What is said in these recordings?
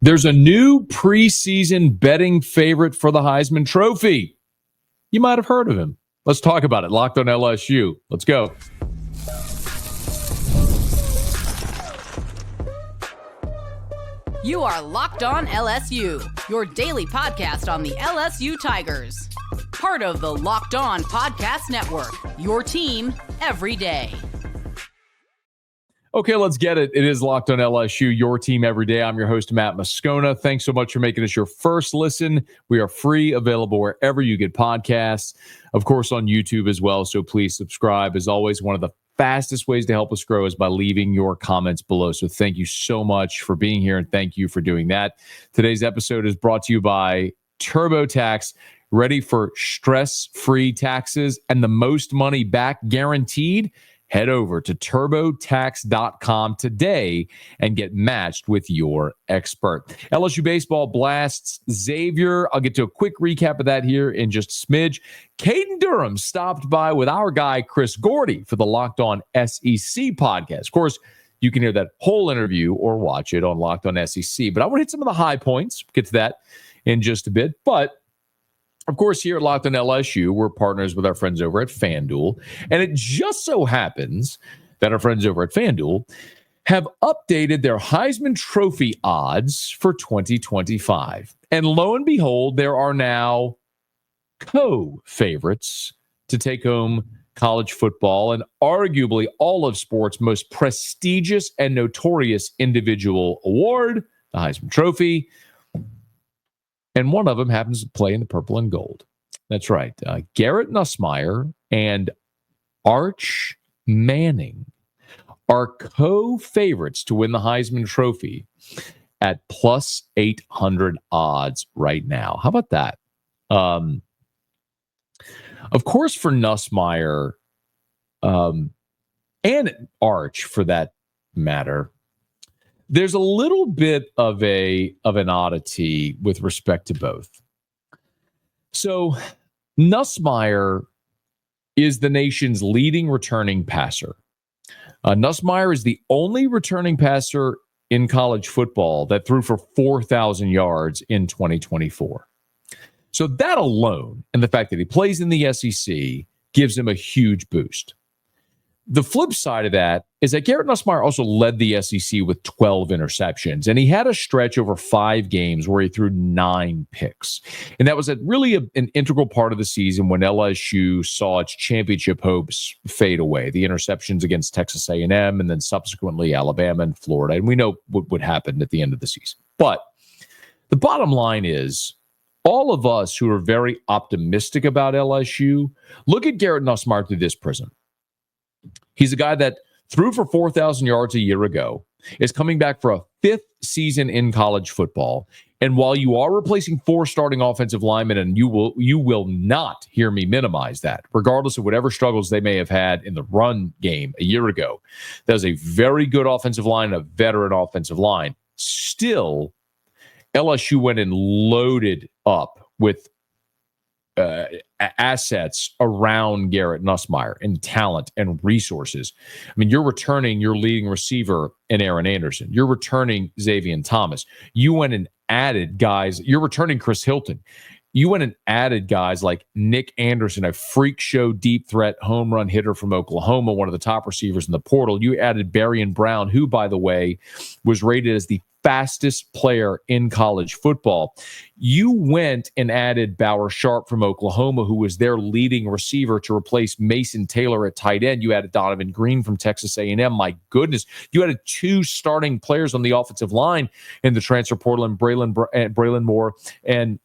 There's a new preseason betting favorite for the Heisman Trophy. You might have heard of him. Let's talk about it. Locked on LSU. Let's go. You are Locked On LSU, your daily podcast on the LSU Tigers. Part of the Locked On Podcast Network, your team every day. Okay, let's get it. It is Locked on LSU, your team every day. I'm your host, Matt Moscona. Thanks so much for making us your first listen. We are free, available wherever you get podcasts, of course, on YouTube as well. So please subscribe. As always, one of the fastest ways to help us grow is by leaving your comments below. So thank you so much for being here, and thank you for doing that. Today's episode is brought to you by TurboTax. Ready for stress-free taxes and the most money back guaranteed? Head over to TurboTax.com today and get matched with your expert. LSU baseball blasts Xavier. I'll get to a quick recap of that here in just a smidge. Kaden Durham stopped by with our guy, Chris Gordy, for the Locked On SEC podcast. Of course, you can hear that whole interview or watch it on Locked On SEC. But I want to hit some of the high points. Get to that in just a bit. But of course, here at Locked on LSU, we're partners with our friends over at FanDuel. And it just so happens that our friends over at FanDuel have updated their Heisman Trophy odds for 2025. And lo and behold, there are now co-favorites to take home college football and arguably all of sports' most prestigious and notorious individual award, the Heisman Trophy. And one of them happens to play in the purple and gold. That's right. Garrett Nussmeier and Arch Manning are co-favorites to win the Heisman Trophy at plus 800 odds right now. How about that? Of course, for Nussmeier and Arch, for that matter, there's a little bit of an oddity with respect to both. So Nussmeier is the nation's leading returning passer. Nussmeier is the only returning passer in college football that threw for 4,000 yards in 2024. So that alone, and the fact that he plays in the SEC, gives him a huge boost. The flip side of that is that Garrett Nussmeier also led the SEC with 12 interceptions, and he had a stretch over 5 games where he threw 9 picks. And that was really an integral part of the season when LSU saw its championship hopes fade away. The interceptions against Texas A&M and then subsequently Alabama and Florida. And we know what would happen at the end of the season. But the bottom line is, all of us who are very optimistic about LSU look at Garrett Nussmeier through this prism. He's a guy that threw for 4,000 yards a year ago, is coming back for a 5th season in college football. And while you are replacing 4 starting offensive linemen, and you will not hear me minimize that, regardless of whatever struggles they may have had in the run game a year ago, that was a very good offensive line, a veteran offensive line. Still, LSU went and loaded up with assets around Garrett Nussmeier and talent and resources. I mean, you're returning your leading receiver in Aaron Anderson. You're returning Xavier Thomas. You went and added guys. You're returning Chris Hilton. You went and added guys like Nick Anderson, a freak show deep threat home run hitter from Oklahoma, one of the top receivers in the portal. You added Berrien Brown, who, by the way, was rated as the fastest player in college football. You went and added Bauer Sharp from Oklahoma, who was their leading receiver, to replace Mason Taylor at tight end. You added Donovan Green from Texas A&M. My goodness, you added 2 starting players on the offensive line in the transfer portal, and Braylon Moore and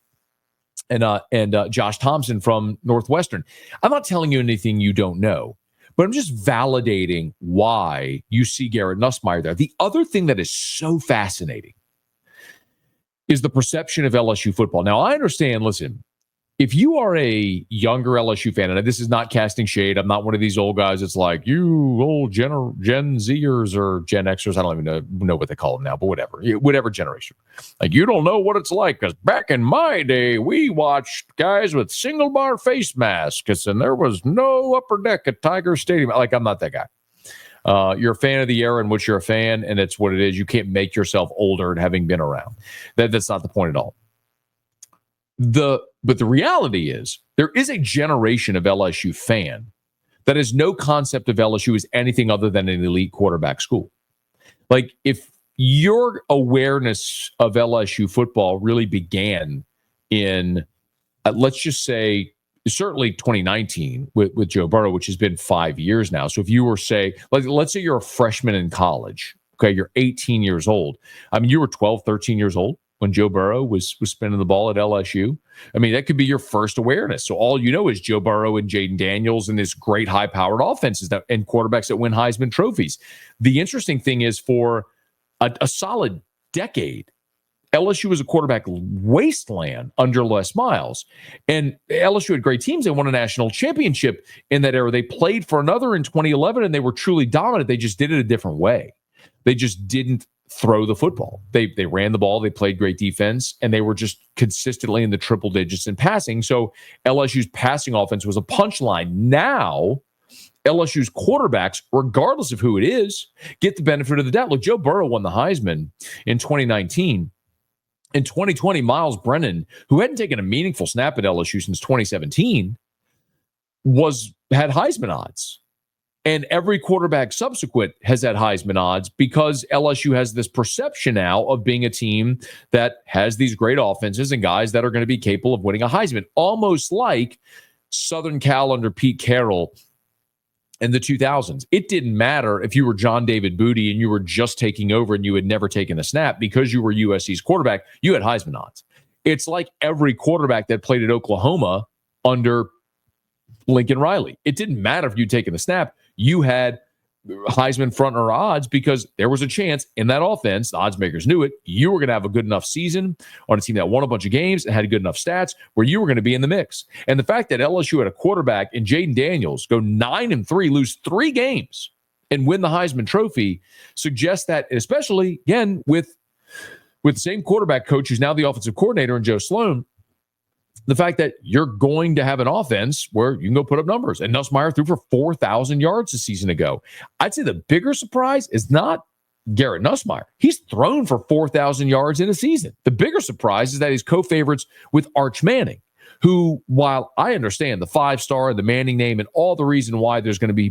Josh Thompson from Northwestern. I'm not telling you anything you don't know, but I'm just validating why you see Garrett Nussmeier there. The other thing that is so fascinating is the perception of LSU football. Now, I understand, listen, if you are a younger LSU fan, and this is not casting shade, I'm not one of these old guys that's like, you old Gen Zers or Gen Xers, I don't even know what they call them now, but whatever generation. Like, you don't know what it's like, because back in my day, we watched guys with single bar face masks, and there was no upper deck at Tiger Stadium. Like, I'm not that guy. You're a fan of the era in which you're a fan, and it's what it is. You can't make yourself older and having been around. That's not the point at all. But the reality is there is a generation of LSU fan that has no concept of LSU as anything other than an elite quarterback school. Like, if your awareness of LSU football really began in, let's just say, certainly 2019 with Joe Burrow, which has been 5 years now. So if you were, say, let's say you're a freshman in college, okay, you're 18 years old. I mean, you were 12, 13 years old when Joe Burrow was spinning the ball at LSU. I mean, that could be your first awareness. So all you know is Joe Burrow and Jaden Daniels and this great high-powered offenses and quarterbacks that win Heisman trophies. The interesting thing is, for a solid decade, LSU was a quarterback wasteland under Les Miles. And LSU had great teams. They won a national championship in that era. They played for another in 2011, and they were truly dominant. They just did it a different way. They just didn't throw the football. They ran the ball. They played great defense, and they were just consistently in the triple digits in passing. So LSU's passing offense was a punchline. Now, LSU's quarterbacks, regardless of who it is, get the benefit of the doubt. Look, Joe Burrow won the Heisman in 2019. In 2020, Miles Brennan, who hadn't taken a meaningful snap at LSU since 2017, had Heisman odds. And every quarterback subsequent has had Heisman odds because LSU has this perception now of being a team that has these great offenses and guys that are going to be capable of winning a Heisman. Almost like Southern Cal under Pete Carroll in the 2000s. It didn't matter if you were John David Booty and you were just taking over and you had never taken a snap. Because you were USC's quarterback, you had Heisman odds. It's like every quarterback that played at Oklahoma under Lincoln Riley. It didn't matter if you'd taken the snap. You had Heisman front-runner odds because there was a chance in that offense, the odds makers knew it, you were going to have a good enough season on a team that won a bunch of games and had good enough stats where you were going to be in the mix. And the fact that LSU had a quarterback in Jaden Daniels go 9-3, lose 3 games, and win the Heisman Trophy suggests that, especially, again, with the same quarterback coach who's now the offensive coordinator in Joe Sloan, the fact that you're going to have an offense where you can go put up numbers. And Nussmeier threw for 4,000 yards a season ago. I'd say the bigger surprise is not Garrett Nussmeier. He's thrown for 4,000 yards in a season. The bigger surprise is that he's co-favorites with Arch Manning, who, while I understand the 5-star and the Manning name and all the reason why there's going to be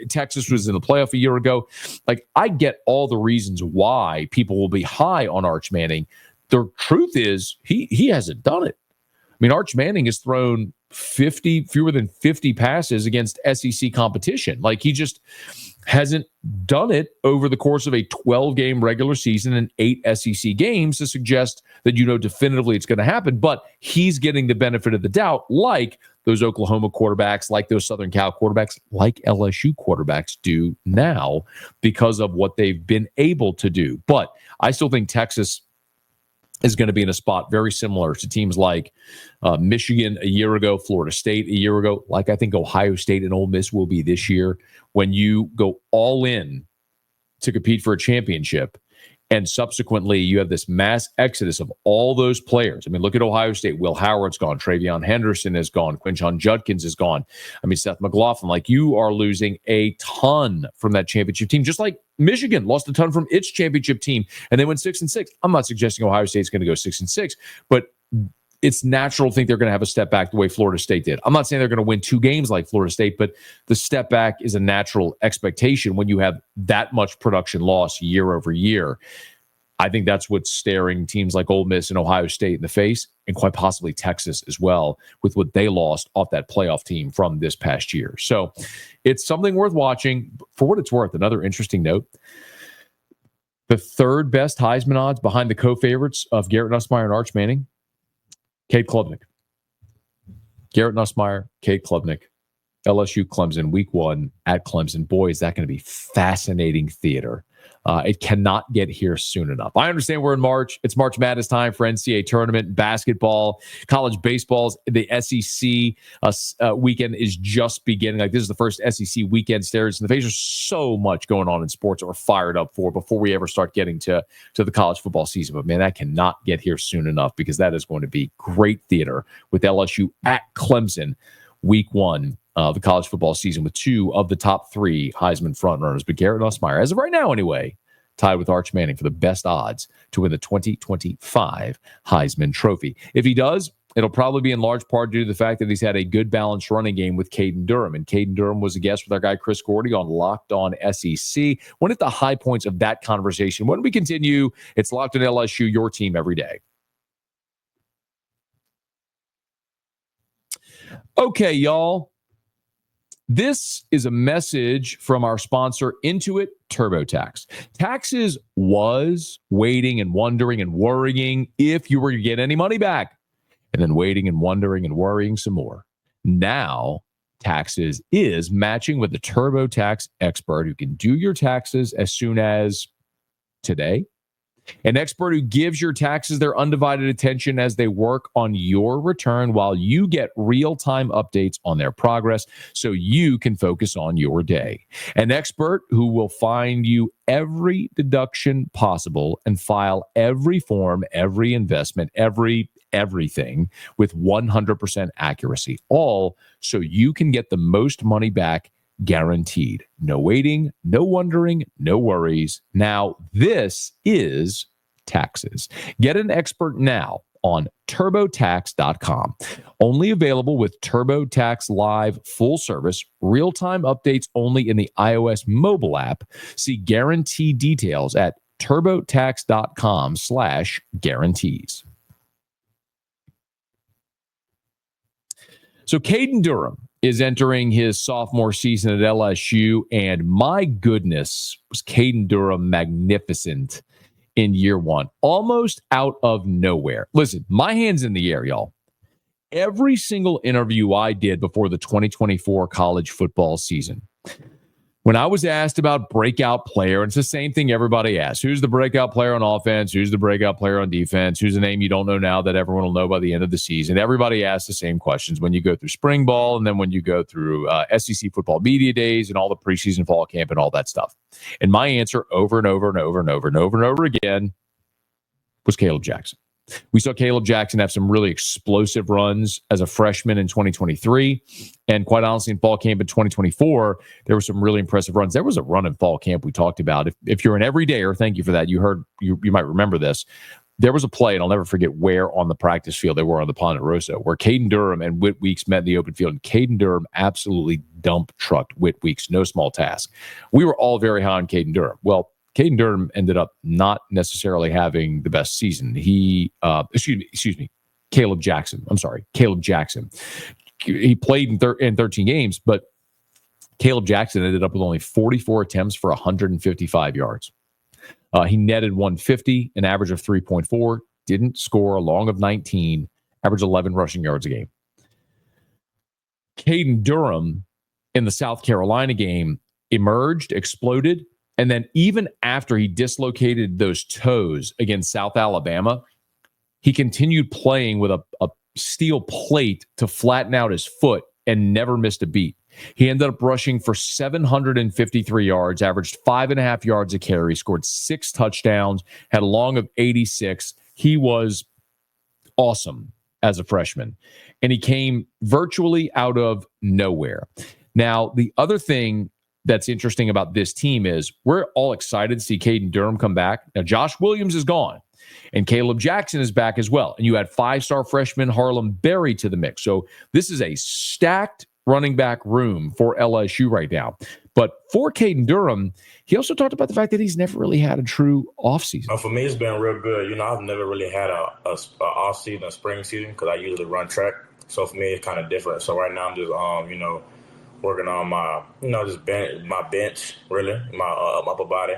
Texas was in the playoff a year ago, like, I get all the reasons why people will be high on Arch Manning. The truth is he hasn't done it. I mean, Arch Manning has thrown fewer than 50 passes against SEC competition. Like, he just hasn't done it over the course of a 12-game regular season and 8 SEC games to suggest that definitively it's going to happen. But he's getting the benefit of the doubt, like those Oklahoma quarterbacks, like those Southern Cal quarterbacks, like LSU quarterbacks do now because of what they've been able to do. But I still think Texas is going to be in a spot very similar to teams like Michigan a year ago, Florida State a year ago, like I think Ohio State and Ole Miss will be this year, when you go all in to compete for a championship. And subsequently, you have this mass exodus of all those players. I mean, look at Ohio State. Will Howard's gone. Travion Henderson is gone. Quinshon Judkins is gone. I mean, Seth McLaughlin. Like, you are losing a ton from that championship team, just like Michigan lost a ton from its championship team, and they went 6-6. I'm not suggesting Ohio State's going to go 6-6, but it's natural to think they're going to have a step back the way Florida State did. I'm not saying they're going to win 2 games like Florida State, but the step back is a natural expectation when you have that much production loss year over year. I think that's what's staring teams like Ole Miss and Ohio State in the face, and quite possibly Texas as well, with what they lost off that playoff team from this past year. So it's something worth watching. For what it's worth, another interesting note, the 3rd best Heisman odds behind the co-favorites of Garrett Nussmeier and Arch Manning, Cade Klubnik. Garrett Nussmeier, Cade Klubnik, LSU Clemson, week 1 at Clemson. Boy, is that going to be fascinating theater. It cannot get here soon enough. I understand we're in March. It's March Madness time for NCAA tournament, basketball, college baseball's. The SEC weekend is just beginning. Like, this is the first SEC weekend stares in the face. There's so much going on in sports that we're fired up for before we ever start getting to the college football season. But man, that cannot get here soon enough, because that is going to be great theater with LSU at Clemson week 1 the college football season with 2 of the top 3 Heisman frontrunners. But Garrett Nussmeier, as of right now anyway, tied with Arch Manning for the best odds to win the 2025 Heisman Trophy. If he does, it'll probably be in large part due to the fact that he's had a good balanced running game with Kaden Durham. And Kaden Durham was a guest with our guy Chris Gordy on Locked On SEC. One of the high points of that conversation. When we continue, it's Locked On LSU, your team every day. Okay, y'all. This is a message from our sponsor, Intuit TurboTax. Taxes was waiting and wondering and worrying if you were to get any money back, and then waiting and wondering and worrying some more. Now, Taxes is matching with a TurboTax expert who can do your taxes as soon as today. An expert who gives your taxes their undivided attention as they work on your return while you get real-time updates on their progress so you can focus on your day. An expert who will find you every deduction possible and file every form, every investment, everything with 100% accuracy, all so you can get the most money back guaranteed. No waiting, no wondering, no worries. Now, this is Taxes. Get an expert now on TurboTax.com. Only available with TurboTax Live Full Service. Real-time updates only in the iOS mobile app. See guarantee details at TurboTax.com/guarantees. So Kaden Durham is entering his sophomore season at LSU, and my goodness, was Kaden Durham magnificent in year 1, almost out of nowhere. Listen, my hand's in the air, y'all. Every single interview I did before the 2024 college football season, when I was asked about breakout player, and it's the same thing everybody asks. Who's the breakout player on offense? Who's the breakout player on defense? Who's the name you don't know now that everyone will know by the end of the season? Everybody asks the same questions when you go through spring ball and then when you go through SEC football media days and all the preseason fall camp and all that stuff. And my answer over and over and over and over and over and over again was Caleb Jackson. We saw Caleb Jackson have some really explosive runs as a freshman in 2023. And quite honestly, in fall camp in 2024, there were some really impressive runs. There was a run in fall camp we talked about. If you're an everydayer, thank you for that. You might remember this. There was a play, and I'll never forget where on the practice field they were on the Ponderosa, where Kaden Durham and Whit Weeks met in the open field. And Kaden Durham absolutely dump trucked Whit Weeks. No small task. We were all very high on Kaden Durham. Well, Kaden Durham ended up not necessarily having the best season. Caleb Jackson. I'm sorry, Caleb Jackson. He played in 13 games, but Caleb Jackson ended up with only 44 attempts for 155 yards. He netted 150, an average of 3.4, didn't score a long of 19, averaged 11 rushing yards a game. Kaden Durham in the South Carolina game emerged, exploded, and then even after he dislocated those toes against South Alabama, he continued playing with a steel plate to flatten out his foot and never missed a beat. He ended up rushing for 753 yards, averaged 5.5 yards a carry, scored 6 touchdowns, had a long of 86. He was awesome as a freshman, and he came virtually out of nowhere. Now, the other thing that's interesting about this team is we're all excited to see Kaden Durham come back. Now, Josh Williams is gone, and Caleb Jackson is back as well. And you add 5-star freshman Harlem Berry to the mix. So this is a stacked running back room for LSU right now. But for Kaden Durham, he also talked about the fact that he's never really had a true offseason. For me, it's been real good. I've never really had a off-season, a spring season, because I usually run track. So for me, it's kind of different. So right now I'm just, working on my, my bench, really, my upper body.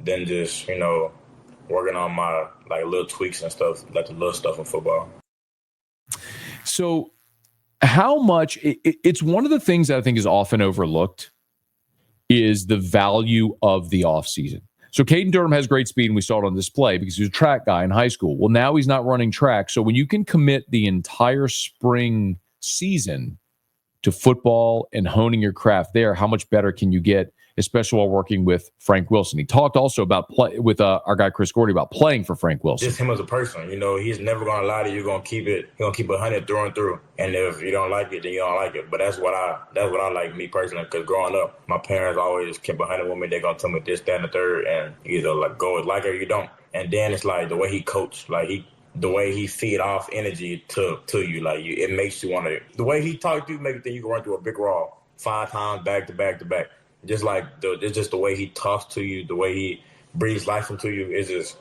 Then just, working on my, little tweaks and stuff, the little stuff in football. So how much, it's one of the things that I think is often overlooked is the value of the offseason. So Kaden Durham has great speed, and we saw it on display because he was a track guy in high school. Well, now he's not running track. So when you can commit the entire spring season to football and honing your craft there, how much better can you get especially while working with Frank Wilson. He talked also about with our guy Chris Gordy about playing for Frank Wilson. Just him as a person, he's never gonna lie to you. He's gonna keep 100 through and through. And if you don't like it, then you don't like it. But that's what I like, me personally. Because growing up, my parents always kept 100 with me. They're gonna tell me this, that, and the third, and either go like it or you don't. And then it's like the way he coached, the way he feed off energy to you, it makes you want to. The way he talked to you, make you think you can run through a big wall 5 times back to back to back. Just it's just the way he talks to you, the way he breathes life into you. It's just,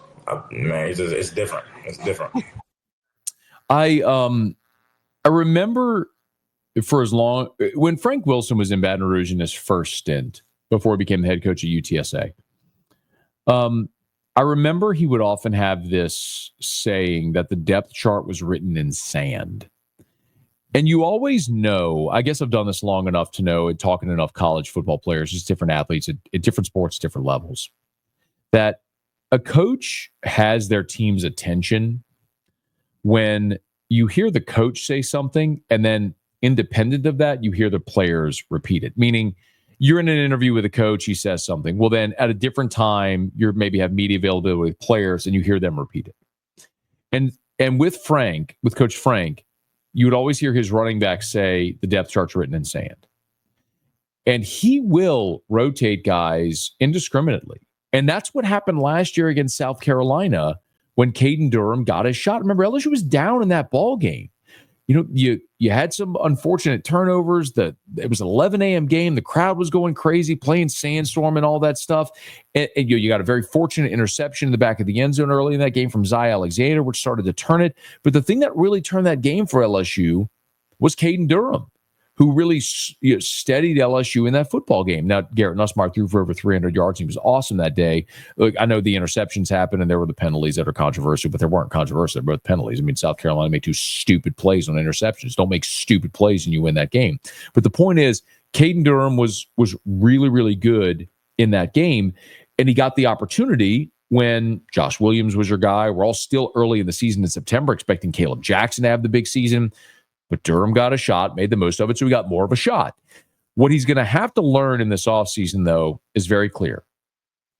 man, it's different. It's different. I remember for as long when Frank Wilson was in Baton Rouge in his first stint before he became the head coach at UTSA. I remember he would often have this saying that the depth chart was written in sand. And you always know, I guess I've done this long enough to know, and talking to enough college football players, just different athletes at different sports, different levels, that a coach has their team's attention when you hear the coach say something and then independent of that, you hear the players repeat it. Meaning you're in an interview with a coach, he says something. Well, then at a different time, you maybe have media availability with players and you hear them repeat it. And with Coach Frank, you would always hear his running back say the depth chart's written in sand. And he will rotate guys indiscriminately. And that's what happened last year against South Carolina when Kaden Durham got his shot. Remember, LSU was down in that ball game. You had some unfortunate turnovers. It was an 11 a.m. game. The crowd was going crazy, playing Sandstorm and all that stuff. And you got a very fortunate interception in the back of the end zone early in that game from Zy Alexander, which started to turn it. But the thing that really turned that game for LSU was Kaden Durham, who really steadied LSU in that football game. Now, Garrett Nussmeier threw for over 300 yards. He was awesome that day. Look, I know the interceptions happened and there were the penalties that are controversial, but they weren't controversial. They're both penalties. I mean, South Carolina made 2 stupid plays on interceptions. Don't make stupid plays and you win that game. But the point is, Kaden Durham was really, really good in that game, and he got the opportunity when Josh Williams was your guy. We're all still early in the season in September, expecting Caleb Jackson to have the big season. But Durham got a shot, made the most of it, so he got more of a shot. What he's going to have to learn in this offseason, though, is very clear.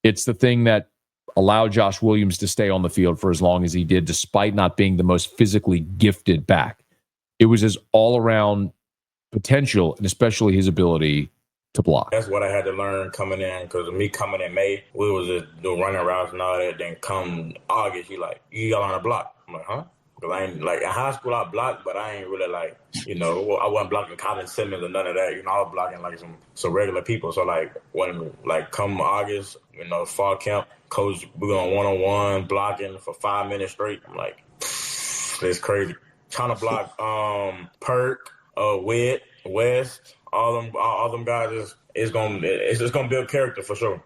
It's the thing that allowed Josh Williams to stay on the field for as long as he did, despite not being the most physically gifted back. It was his all-around potential, and especially his ability to block. That's what I had to learn coming in, because me coming in May, we was just doing running routes and all that. Then come August, you got on a block. I'm like, huh? Because I ain't, in high school I blocked, but I ain't really I wasn't blocking Colin Simmons or none of that. I was blocking some regular people. So when come August, fall camp, coach, we're going one-on-one blocking for 5 minutes straight. I'm like, it's crazy. Trying to block Perk, Witt, West, all them guys it's just gonna build character for sure.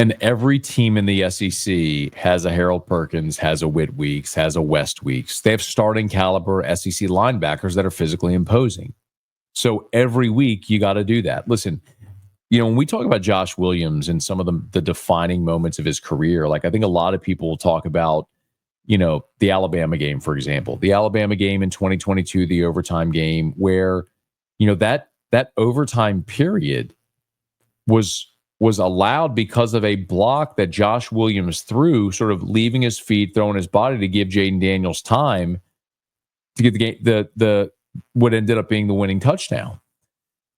And every team in the SEC has a Harold Perkins, has a Witt Weeks, has a West Weeks. They have starting caliber SEC linebackers that are physically imposing. So every week you got to do that. Listen, when we talk about Josh Williams and some of the defining moments of his career, I think a lot of people will talk about, the Alabama game, for example. The Alabama game in 2022, the overtime game where, that overtime period was allowed because of a block that Josh Williams threw, sort of leaving his feet, throwing his body to give Jaden Daniels time to get the game, what ended up being the winning touchdown.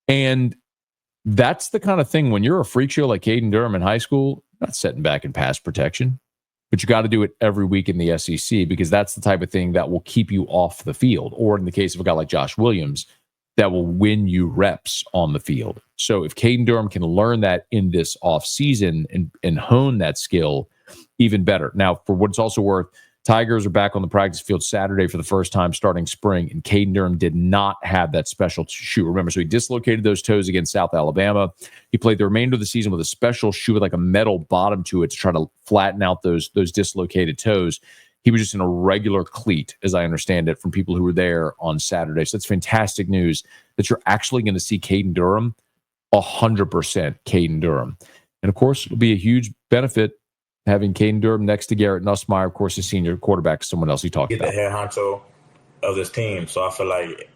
And that's the kind of thing when you're a freak show like Kaden Durham in high school, not setting back in pass protection, but you got to do it every week in the SEC because that's the type of thing that will keep you off the field. Or in the case of a guy like Josh Williams, that will win you reps on the field. So if Kaden Durham can learn that in this offseason and hone that skill, even better. Now, for what it's also worth, Tigers are back on the practice field Saturday for the first time starting spring, and Kaden Durham did not have that special shoe. Remember, so he dislocated those toes against South Alabama. He played the remainder of the season with a special shoe with a metal bottom to it to try to flatten out those dislocated toes. He was just in a regular cleat, as I understand it, from people who were there on Saturday. So that's fantastic news that you're actually going to see Kaden Durham 100% Kaden Durham. And, of course, it'll be a huge benefit having Kaden Durham next to Garrett Nussmeier, of course, the senior quarterback, someone else he talked about. He's the head honcho of this team. So I feel like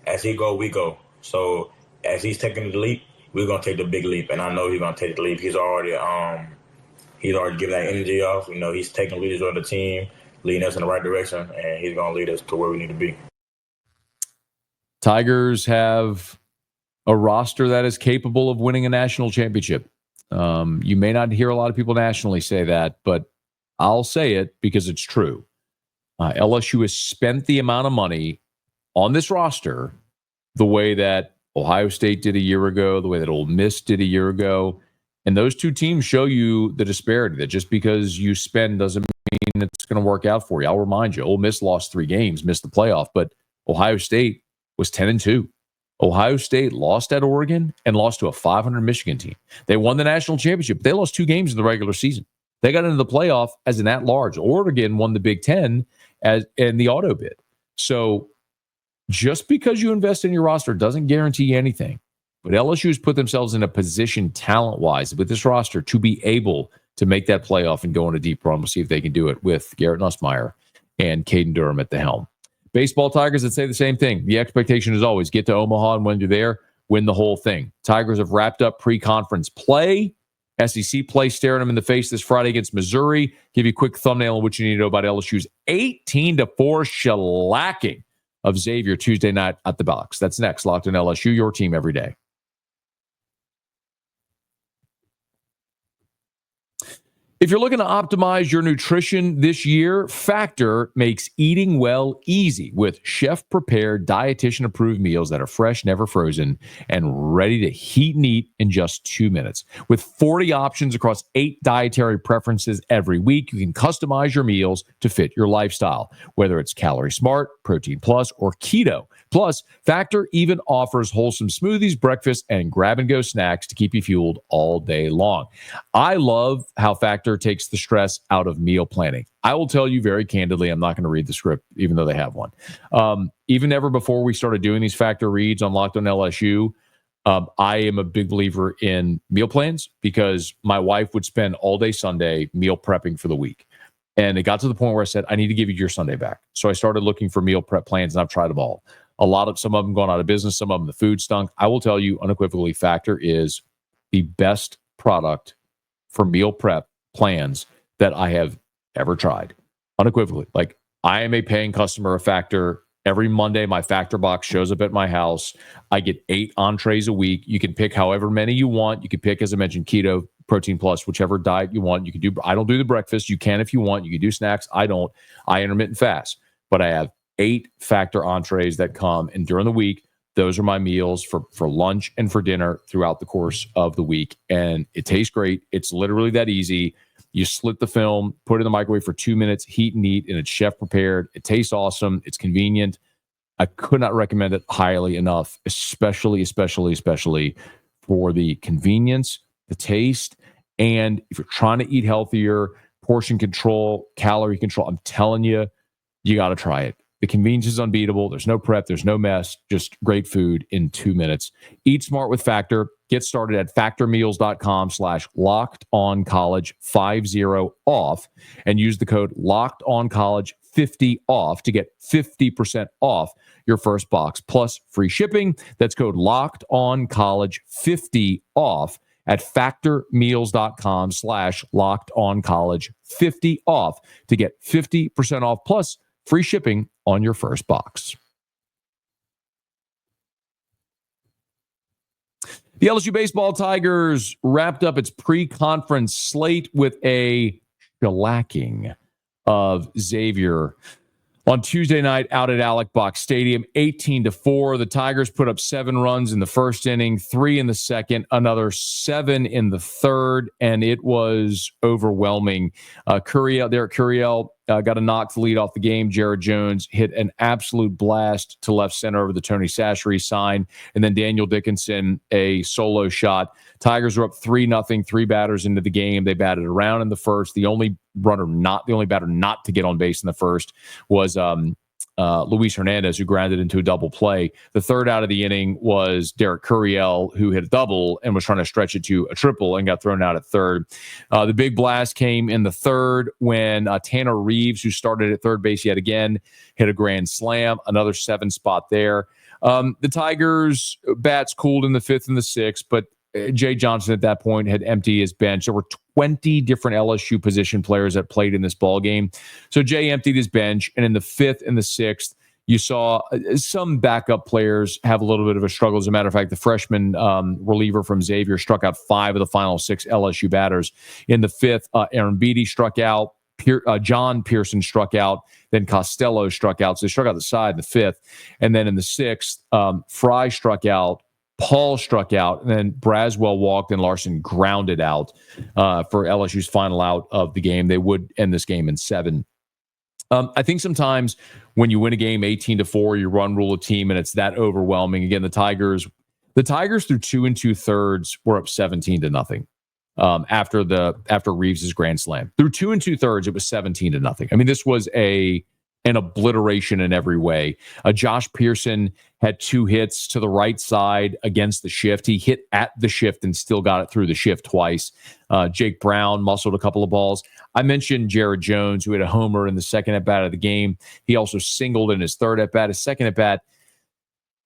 as he go, we go. So as he's taking the leap, we're gonna take the big leap, and I know he's gonna take the leap. He's already given that energy off. You know, he's taking leaders on the team, leading us in the right direction, and he's gonna lead us to where we need to be. Tigers have a roster that is capable of winning a national championship. You may not hear a lot of people nationally say that, but I'll say it because it's true. LSU has spent the amount of money on this roster the way that Ohio State did a year ago, the way that Ole Miss did a year ago. And those two teams show you the disparity, that just because you spend doesn't mean it's going to work out for you. I'll remind you, Ole Miss lost 3 games, missed the playoff, but Ohio State was 10-2. Ohio State lost at Oregon and lost to a 500 Michigan team. They won the national championship, but they lost 2 games in the regular season. They got into the playoff as an at-large. Oregon won the Big Ten in the auto bid. So just because you invest in your roster doesn't guarantee anything. But LSU has put themselves in a position talent-wise with this roster to be able to make that playoff and go on a deep run. We'll see if they can do it with Garrett Nussmeier and Kaden Durham at the helm. Baseball Tigers that say the same thing. The expectation is always get to Omaha, and when you're there, win the whole thing. Tigers have wrapped up pre-conference play. SEC play staring them in the face this Friday against Missouri. Give you a quick thumbnail on what you need to know about LSU's 18-4 shellacking of Xavier Tuesday night at the box. That's next. Locked on LSU, your team every day. If you're looking to optimize your nutrition this year, Factor makes eating well easy with chef-prepared, dietitian-approved meals that are fresh, never frozen, and ready to heat and eat in just 2 minutes. With 40 options across 8 dietary preferences every week, you can customize your meals to fit your lifestyle, whether it's Calorie Smart, Protein Plus, or Keto. Plus, Factor even offers wholesome smoothies, breakfast, and grab-and-go snacks to keep you fueled all day long. I love how Factor takes the stress out of meal planning. I will tell you very candidly, I'm not going to read the script, even though they have one. Even ever before we started doing these Factor reads on Locked on LSU, I am a big believer in meal plans because my wife would spend all day Sunday meal prepping for the week. And it got to the point where I said, I need to give you your Sunday back. So I started looking for meal prep plans, and I've tried them all. Some of them gone out of business. Some of them, the food stunk. I will tell you unequivocally, Factor is the best product for meal prep plans that I have ever tried. Unequivocally. Like, I am a paying customer of Factor. Every Monday, my Factor box shows up at my house. I get 8 entrees a week. You can pick however many you want. You can pick, as I mentioned, Keto, Protein Plus, whichever diet you want. You can do. I don't do the breakfast. You can if you want. You can do snacks. I don't. I intermittent fast. But I have 8 Factor entrees that come, and during the week, those are my meals for lunch and for dinner throughout the course of the week. And it tastes great. It's literally that easy. You slit the film, put it in the microwave for 2 minutes, heat and eat, and it's chef prepared. It tastes awesome. It's convenient. I could not recommend it highly enough, especially for the convenience, the taste, and if you're trying to eat healthier, portion control, calorie control, I'm telling you, you got to try it. The convenience is unbeatable. There's no prep. There's no mess. Just great food in 2 minutes. Eat smart with Factor. Get started at factormeals.com/LockedOnCollege50 off and use the code LockedOnCollege50 off to get 50% off your first box plus free shipping. That's code LockedOnCollege50 off at factormeals.com/LockedOnCollege50 off to get 50% off plus free shipping on your first box. The LSU Baseball Tigers wrapped up its pre-conference slate with a shellacking of Xavier on Tuesday night out at Alec Box Stadium, 18-4. The Tigers put up 7 runs in the first inning, 3 in the second, another 7 in the third, and it was overwhelming. Derek Curiel got a knock to lead off the game. Jared Jones hit an absolute blast to left center over the Tony Sashery sign, and then Daniel Dickinson a solo shot. Tigers were up 3-0, 3 batters into the game. They batted around in the first. The only batter not to get on base in the first was Luis Hernandez, who grounded into a double play. The third out of the inning was Derek Curiel, who hit a double and was trying to stretch it to a triple and got thrown out at third. The big blast came in the third when Tanner Reeves, who started at third base yet again, hit a grand slam, another 7 spot there. The Tigers bats cooled in the 5th and the 6th, but Jay Johnson at that point had emptied his bench. There were 20 different LSU position players that played in this ball game. So Jay emptied his bench, and in the 5th and the 6th, you saw some backup players have a little bit of a struggle. As a matter of fact, the freshman reliever from Xavier struck out 5 of the final 6 LSU batters. In the 5th, Aaron Beatty struck out. John Pearson struck out. Then Costello struck out. So they struck out the side in the 5th. And then in the 6th, Fry struck out. Paul struck out. And then Braswell walked and Larson grounded out for LSU's final out of the game. They would end this game in 7. I think sometimes when you win a game 18-4, you run rule a team and it's that overwhelming. Again, the Tigers through 2 2/3 were up 17-0 after Reeves's grand slam. Through 2 2/3, it was 17-0. I mean, this was an obliteration in every way. Josh Pearson had 2 hits to the right side against the shift. He hit at the shift and still got it through the shift twice. Jake Brown muscled a couple of balls. I mentioned Jared Jones, who had a homer in the second at-bat of the game. He also singled in his third at-bat. His second at-bat,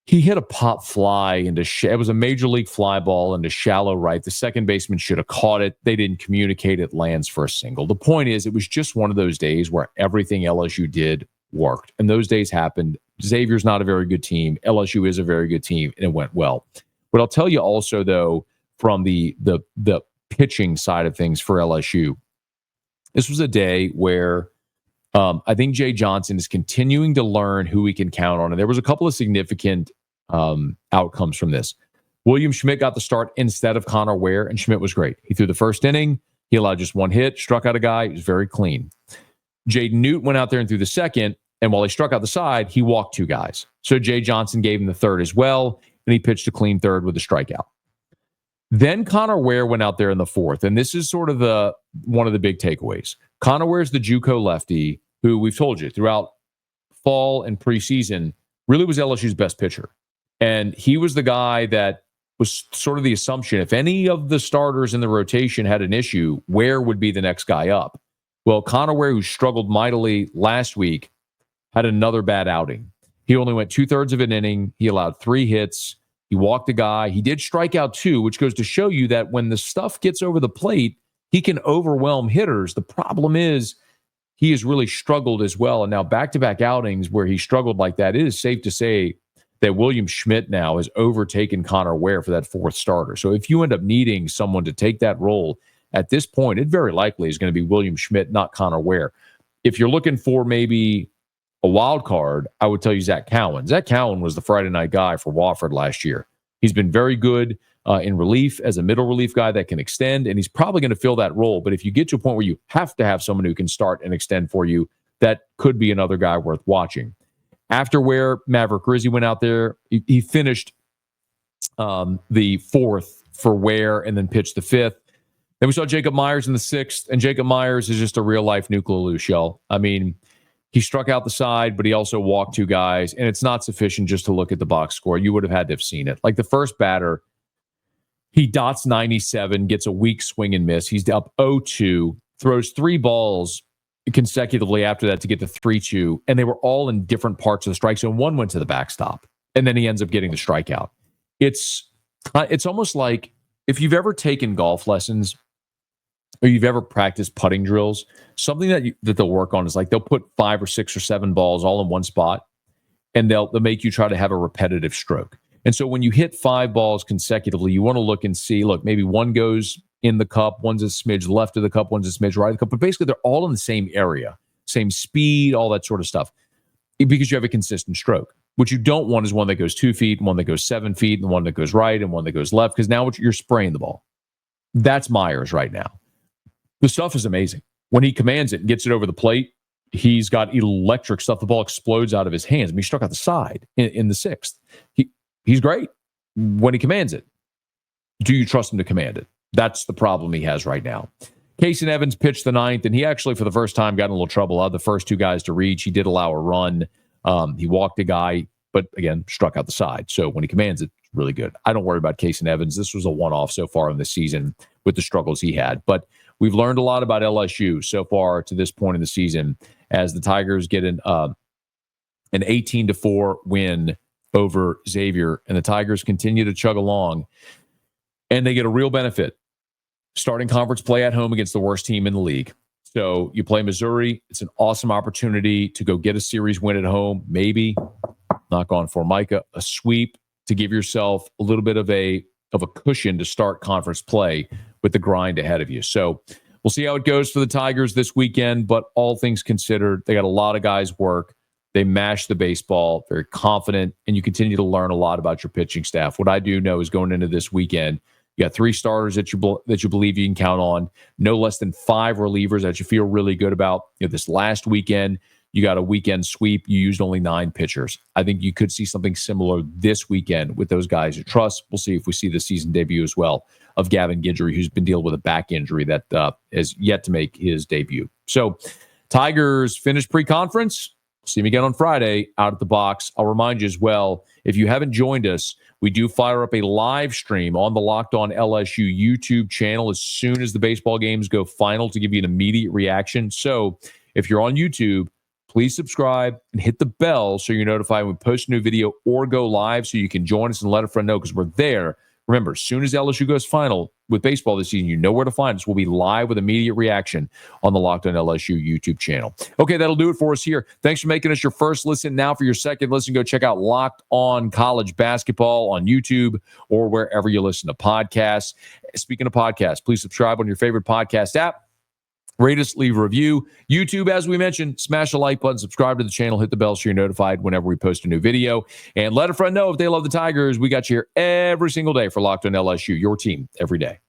he hit a pop fly into it was a major league fly ball into shallow right. The second baseman should have caught it. They didn't communicate. It lands for a single. The point is, it was just one of those days where everything LSU did worked, and those days happened. Xavier's not a very good team. LSU is a very good team, and it went well. But I'll tell you also, though, from the pitching side of things for LSU, this was a day where I think Jay Johnson is continuing to learn who he can count on. And there was a couple of significant outcomes from this. William Schmidt got the start instead of Connor Ware, and Schmidt was great. He threw the first inning. He allowed just 1 hit, struck out a guy. He was very clean. Jaden Newt went out there and threw the second, and while he struck out the side, he walked 2 guys. So Jay Johnson gave him the third as well, and he pitched a clean third with a strikeout. Then Connor Ware went out there in the 4th, and this is sort of one of the big takeaways. Connor Ware's the JUCO lefty who we've told you throughout fall and preseason really was LSU's best pitcher. And he was the guy that was sort of the assumption, if any of the starters in the rotation had an issue, Ware would be the next guy up. Well, Connor Ware, who struggled mightily last week, had another bad outing. He only went 2/3 of an inning. He allowed 3 hits. He walked a guy. He did strike out 2, which goes to show you that when the stuff gets over the plate, he can overwhelm hitters. The problem is he has really struggled as well. And now back-to-back outings where he struggled like that, it is safe to say that William Schmidt now has overtaken Connor Ware for that 4th starter. So if you end up needing someone to take that role at this point, it very likely is going to be William Schmidt, not Connor Ware. If you're looking for maybe a wild card, I would tell you Zach Cowan. Zach Cowan was the Friday night guy for Wofford last year. He's been very good in relief as a middle relief guy that can extend, and he's probably going to fill that role. But if you get to a point where you have to have someone who can start and extend for you, that could be another guy worth watching. After Ware, Maverick Rizzi went out there. He finished the 4th for Ware and then pitched the 5th. Then we saw Jacob Myers in the 6th, and Jacob Myers is just a real-life nuclear shell. I mean, he struck out the side, but he also walked 2 guys, and it's not sufficient just to look at the box score. You would have had to have seen it. Like the first batter, he dots 97, gets a weak swing and miss. He's up 0-2, throws 3 balls consecutively after that to get the 3-2, and they were all in different parts of the strike zone. One went to the backstop, and then he ends up getting the strikeout. It's almost like if you've ever taken golf lessons or you've ever practiced putting drills, something that they'll work on is like they'll put 5 or 6 or 7 balls all in one spot, and they'll make you try to have a repetitive stroke. And so when you hit 5 balls consecutively, you want to look and see, look, maybe one goes in the cup, one's a smidge left of the cup, one's a smidge right of the cup, but basically they're all in the same area, same speed, all that sort of stuff, because you have a consistent stroke. What you don't want is one that goes 2 feet, one that goes 7 feet, and one that goes right, and one that goes left, because now you're spraying the ball. That's Myers right now. The stuff is amazing. When he commands it and gets it over the plate, he's got electric stuff. The ball explodes out of his hands. I mean, he struck out the side in the 6th. He's great when he commands it. Do you trust him to command it? That's the problem he has right now. Kason Evans pitched the 9th, and he actually, for the first time, got in a little trouble. Out of the first 2 guys to reach, he did allow a run. He walked a guy, but again, struck out the side. So when he commands it, really good. I don't worry about Kason Evans. This was a one-off so far in the season with the struggles he had. But we've learned a lot about LSU so far to this point in the season as the Tigers get an 18-4 win over Xavier, and the Tigers continue to chug along. and they get a real benefit. Starting conference play at home against the worst team in the league. So you play Missouri. It's an awesome opportunity to go get a series win at home. Maybe, knock on Formica, a sweep to give yourself a little bit of a cushion to start conference play with the grind ahead of you. So we'll see how it goes for the Tigers this weekend, but all things considered, they got a lot of guys work. They mash the baseball, very confident, and you continue to learn a lot about your pitching staff. What I do know is going into this weekend, you got 3 starters that you believe you can count on, no less than 5 relievers that you feel really good about. This last weekend, you got a weekend sweep. You used only 9 pitchers. I think you could see something similar this weekend with those guys you trust. We'll see if we see the season debut as well of Gavin Guidry, who's been dealing with a back injury that has yet to make his debut. So Tigers finished pre-conference. See me again on Friday out at the box. I'll remind you as well, if you haven't joined us, we do fire up a live stream on the Locked On LSU YouTube channel as soon as the baseball games go final to give you an immediate reaction. So if you're on YouTube, please subscribe and hit the bell so you're notified when we post a new video or go live so you can join us and let a friend know because we're there. Remember, as soon as LSU goes final with baseball this season, you know where to find us. We'll be live with immediate reaction on the Locked On LSU YouTube channel. Okay, that'll do it for us here. Thanks for making us your first listen. Now for your second listen, go check out Locked On College Basketball on YouTube or wherever you listen to podcasts. Speaking of podcasts, please subscribe on your favorite podcast app. Rate us, leave a review. YouTube, as we mentioned, smash the like button, subscribe to the channel, hit the bell so you're notified whenever we post a new video. And let a friend know if they love the Tigers. We got you here every single day for Locked On LSU, your team every day.